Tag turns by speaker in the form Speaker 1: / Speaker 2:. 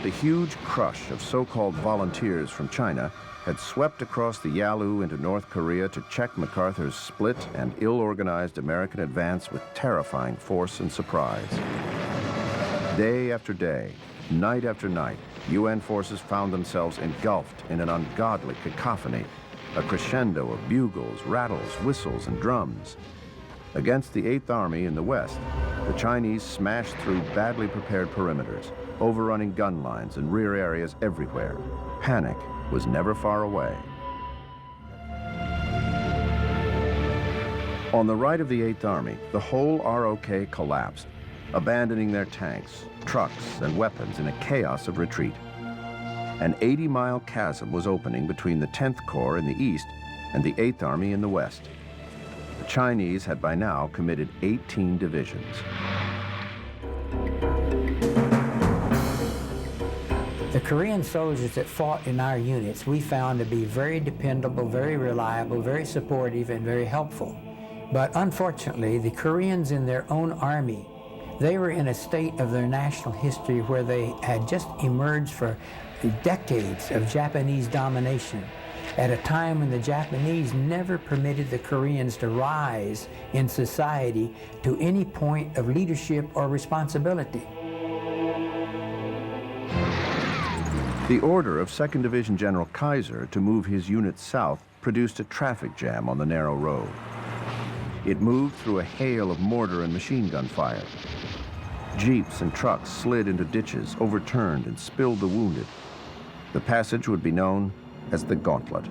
Speaker 1: The huge crush of so-called volunteers from China had swept across the Yalu into North Korea to check MacArthur's split and ill-organized American advance with terrifying force and surprise. Day after day, night after night, UN forces found themselves engulfed in an ungodly cacophony, a crescendo of bugles, rattles, whistles, and drums. Against the 8th Army in the west, the Chinese smashed through badly prepared perimeters, overrunning gun lines and rear areas everywhere. Panic was never far away. On the right of the 8th Army, the whole ROK collapsed, abandoning their tanks, trucks, and weapons in a chaos of retreat. An 80-mile chasm was opening between the 10th Corps in the east and the 8th Army in the west. The Chinese had by now committed 18 divisions.
Speaker 2: The Korean soldiers that fought in our units we found to be very dependable, very reliable, very supportive, and very helpful. But unfortunately, the Koreans in their own army, they were in a state of their national history where they had just emerged from decades of Japanese domination at a time when the Japanese never permitted the Koreans to rise in society to any point of leadership or responsibility.
Speaker 1: The order of 2nd Division General Kaiser to move his unit south produced a traffic jam on the narrow road. It moved through a hail of mortar and machine gun fire. Jeeps and trucks slid into ditches, overturned, and spilled the wounded. The passage would be known as the Gauntlet.